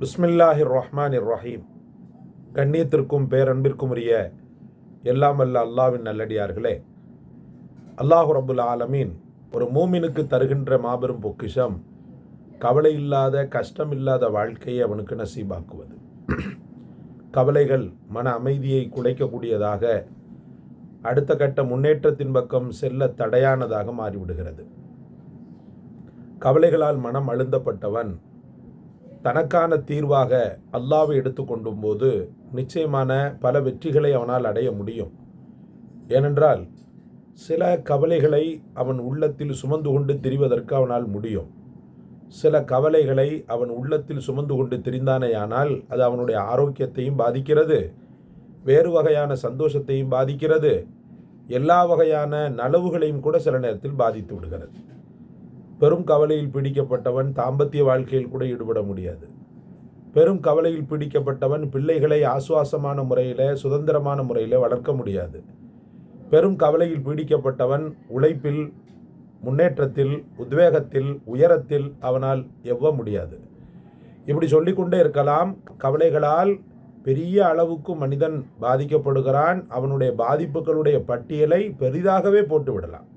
பிஸ்மில்லாஹிர் ரஹ்மானிர் ரஹீம். கண்ணியத்திற்கும் பேரன்பிற்கும் உரிய எல்லாம் வல்ல அல்லாஹ்வின் நல்லடியார்களே, அல்லாஹு ரப்புல் ஆலமீன் ஒரு மூமினுக்கு தருகின்ற மாபெரும் பொக்கிஷம் கவலை இல்லாத கஷ்டம் இல்லாத வாழ்க்கையை அவனுக்கு நசீபாக்குவது. கவலைகள் மன அமைதியை குலைக்கக்கூடியதாக, அடுத்த கட்ட முன்னேற்றத்தின் பக்கம் செல்ல தடையானதாக மாறிவிடுகிறது. கவலைகளால் மனம் அழுந்தப்பட்டவன் தனக்கான தீர்வாக அல்லாஹ்வை எடுத்துக்கொண்டும் போது நிச்சயமான பல வெற்றிகளை அவனால் அடைய முடியும். ஏனென்றால் சில கவலைகளை அவன் உள்ளத்தில் சுமந்து கொண்டு திரிவதற்கு அவனால் முடியும். சில கவலைகளை அவன் உள்ளத்தில் சுமந்து கொண்டு திரிந்தானேயானால் அது அவனுடைய ஆரோக்கியத்தையும் பாதிக்கிறது, வேறு வகையான சந்தோஷத்தையும் பாதிக்கிறது, எல்லா வகையான நலவுகளையும் கூட சில நேரத்தில் பாதித்து விடுகிறது. பெரும் கவலையில் பிடிக்கப்பட்டவன் தாம்பத்திய வாழ்க்கையில் கூட ஈடுபட முடியாது. பெரும் கவலையில் பிடிக்கப்பட்டவன் பிள்ளைகளை ஆசுவாசமான முறையில் சுதந்திரமான முறையில் வளர்க்க முடியாது. பெரும் கவலையில் பிடிக்கப்பட்டவன் உழைப்பில், முன்னேற்றத்தில், உத்வேகத்தில், உயரத்தில் அவனால் எவ்வ முடியாது. இப்படி சொல்லிக்கொண்டே இருக்கலாம். கவலைகளால் பெரிய அளவுக்கு மனிதன் பாதிக்கப்படுகிறான். அவனுடைய பாதிப்புகளுடைய பட்டியலை பெரிதாகவே போட்டுவிடலாம்.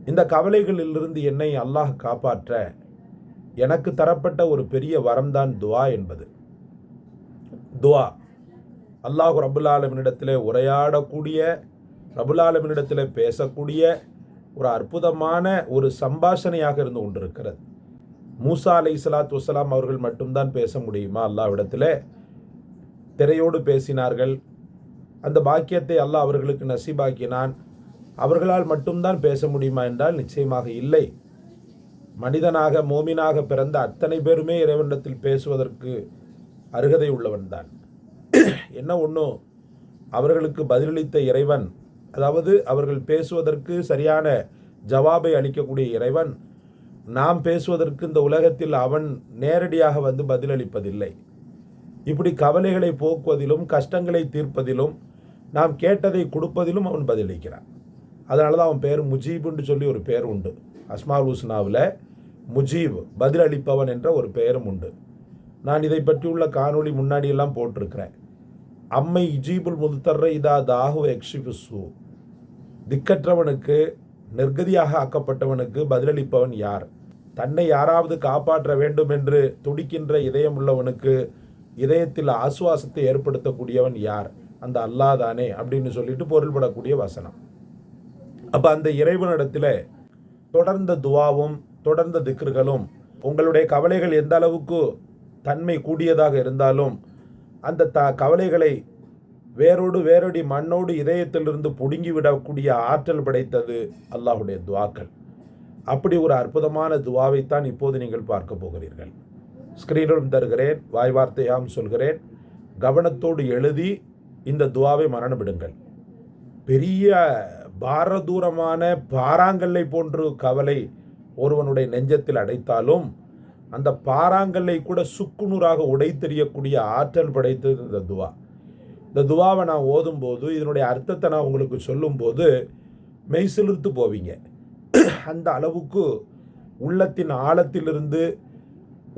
இந்த கவலைகளிலிருந்து என்னை அல்லாஹ் காப்பாற்ற எனக்கு தரப்பட்ட ஒரு பெரிய வரம்தான் துவா என்பது. துவா அல்லாஹ் ரப்புல் ஆலமீனிடத்தில் உரையாடக்கூடிய, ரப்புல் ஆலமீனிடத்தில் பேசக்கூடிய ஒரு அற்புதமான ஒரு சம்பாஷணையாக இருந்து கொண்டிருக்கிறது. மூசா அலைஹிஸ்ஸலாத்து வஸ்ஸலாம் அவர்கள் மட்டும்தான் பேச முடியுமா? அல்லாஹ்விடத்தில் திரையோடு பேசினார்கள். அந்த பாக்கியத்தை அல்லாஹ் அவர்களுக்கு நசீபாக்கினான். அவர்களால் மட்டும்தான் பேச முடியுமா என்றால் நிச்சயமாக இல்லை. மனிதனாக மோமினாக பிறந்த அத்தனை பேருமே இறைவனிடத்தில் பேசுவதற்கு அருகதை உள்ளவன்தான். என்ன ஒன்றும் அவர்களுக்கு பதிலளித்த இறைவன், அதாவது அவர்கள் பேசுவதற்கு சரியான ஜவாபை அளிக்கக்கூடிய இறைவன், நாம் பேசுவதற்கு இந்த உலகத்தில் அவன் நேரடியாக வந்து பதிலளிப்பதில்லை. இப்படி கவலைகளை போக்குவதிலும் கஷ்டங்களை தீர்ப்பதிலும் நாம் கேட்டதை கொடுப்பதிலும் அவன் பதிலளிக்கிறான். அதனால தான் அவன் பேர் முஜீப்னு சொல்லி ஒரு பேர் உண்டு. அஸ்மால் ஹுஸ்னாவில் முஜீப், பதிலளிப்பவன் என்ற ஒரு பெயரும் உண்டு. நான் இதை பற்றியுள்ள காணொளி முன்னாடியெல்லாம் போட்டிருக்கிறேன். அம்மை இஜீபுல் முதுத்தர்ற இதா தாஹு எக்ஷிஃபுசு, திக்கற்றவனுக்கு, நிர்கதியாக ஆக்கப்பட்டவனுக்கு பதிலளிப்பவன் யார்? தன்னை யாராவது காப்பாற்ற வேண்டும் என்று துடிக்கின்ற இதயம் உள்ளவனுக்கு இதயத்தில் ஆசுவாசத்தை ஏற்படுத்தக்கூடியவன் யார்? அந்த அல்லாஹ் தானே அப்படின்னு சொல்லிட்டு பொருள்படக்கூடிய வசனம். அப்போ அந்த இறைவனிடத்தில் தொடர்ந்த துவாவும் தொடர்ந்த திக்ர்களும், உங்களுடைய கவலைகள் எந்த அளவுக்கு தன்மை கூடியதாக இருந்தாலும் அந்த கவலைகளை வேரோடி மண்ணோடு இதயத்திலிருந்து பிடுங்கிவிடக்கூடிய ஆற்றல் படைத்தது அல்லாஹுடைய துவாக்கள். அப்படி ஒரு அற்புதமான துவாவைத்தான் இப்போது நீங்கள் பார்க்க போகிறீர்கள். ஸ்கிரீனிலும் தருகிறேன், வாய் வார்த்தையாம் சொல்கிறேன். கவனத்தோடு எழுதி இந்த துவாவை மரணமிடுங்கள். பெரிய பாரதூரமான பாறாங்கல்லை போன்று கவலை ஒருவனுடைய நெஞ்சத்தில் அடைத்தாலும் அந்த பாறாங்கல்லை கூட சுக்குநூறாக உடைத்தெறியக்கூடிய ஆற்றல் படைத்தது இந்த துவா. இந்த துவாவை நான் ஓதும்போது, இதனுடைய அர்த்தத்தை நான் உங்களுக்கு சொல்லும்போது மெய்சிலிர்த்து போவீங்க. அந்த அளவுக்கு உள்ளத்தின் ஆழத்திலிருந்து,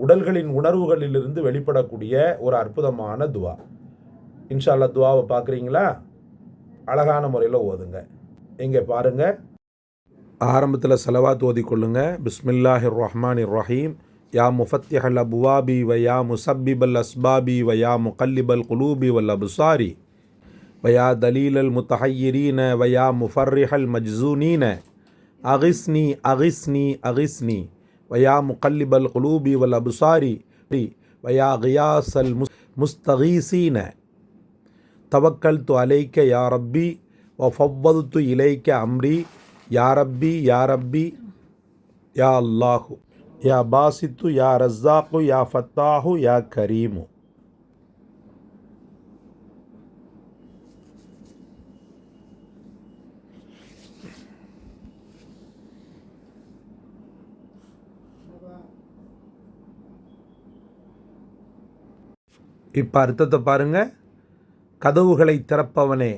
உடல்களின் உணர்வுகளிலிருந்து வெளிப்படக்கூடிய ஒரு அற்புதமான துவா. இன்ஷா அல்லாஹ் துவாவை பார்க்குறீங்களா? அழகான முறையில் ஓதுங்க. இங்கே பாருங்க, ஆரம்பத்தில் ஸலவாத் ஓதிக்கொள்ளுங்க. பிஸ்மில்லாஹிர் ரஹ்மானிர் ரஹீம். யா முஃபத்திஹல் அபுவாபி வ யா முசப்பிபல் அஸ்பாபி வ யா முகல்லிபல் குலூபி வல் அபுசாரி வ யா தலீலல் முத்தஹய்யிரீன வ யா முஃபர்ரிஹல் மஜ்சூனீன அகிஸ்னி அகிஸ்னி அகிஸ்னி வ யா முகல்லிபல் குலூபி வல் அபுசாரி வ யா கியாஸல் முஸ்தகீசீன தவக்கல்து அலைக்க யா ரப்பி வஃபவ்வல்து இலைக்க அம்ரி யா ரப்பி யா ரப்பி யா அல்லாஹு யா பாசித்து யா ரஸ்ஸாக்கு யா ஃபத்தாஹு யா கரீமு. இப்போ அர்த்தத்தை பாருங்க. கதவுகளை திறப்பவனே,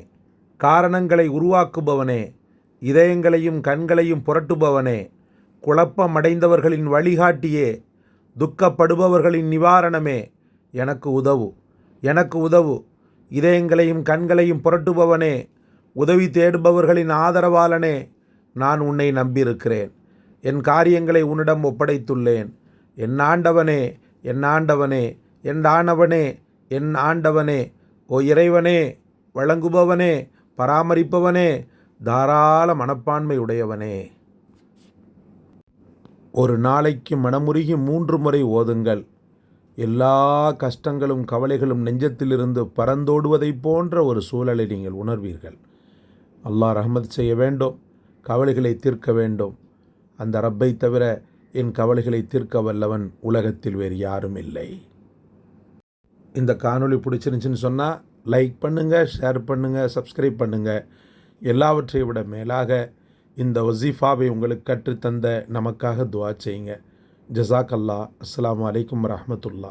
காரணங்களை உருவாக்குபவனே, இதயங்களையும் கண்களையும் புரட்டுபவனே, குழப்பமடைந்தவர்களின் வழிகாட்டியே, துக்கப்படுபவர்களின் நிவாரணமே, எனக்கு உதவு, எனக்கு உதவு. இதயங்களையும் கண்களையும் புரட்டுபவனே, உதவி தேடுபவர்களின் ஆதரவாளனே, நான் உன்னை நம்பியிருக்கிறேன். என் காரியங்களை உன்னிடம் ஒப்படைத்துள்ளேன். என் ஆண்டவனே, என் ஆண்டவனே, என் ஆண்டவனே, என் ஆண்டவனே, ஓ இறைவனே, வழங்குபவனே, பராமரிப்பவனே, தாராள மனப்பான்மை உடையவனே. ஒரு நாளைக்கு மனமுருகி 3 முறை ஓதுங்கள். எல்லா கஷ்டங்களும் கவலைகளும் நெஞ்சத்திலிருந்து பறந்தோடுவதைப் போன்ற ஒரு சூழலை நீங்கள் உணர்வீர்கள். அல்லாஹ் ரஹ்மத் செய்ய வேண்டும், கவலைகளை தீர்க்க வேண்டும். அந்த ரப்பை தவிர என் கவலைகளை தீர்க்க வல்லவன் உலகத்தில் வேறு யாரும் இல்லை. இந்த காணொளி பிடிச்சிருந்துச்சின்னு சொன்னால் லைக் பண்ணுங்கள், ஷேர் பண்ணுங்கள், சப்ஸ்கிரைப் பண்ணுங்கள். எல்லாவற்றை விட மேலாக இந்த வசீஃபாவை உங்களுக்கு கற்றுத்தந்த நமக்காக துஆ செய்யுங்க. ஜஸாக் அல்லாஹ். அஸ்ஸலாமு அலைக்கும் வரஹ்மத்துல்லாஹ்.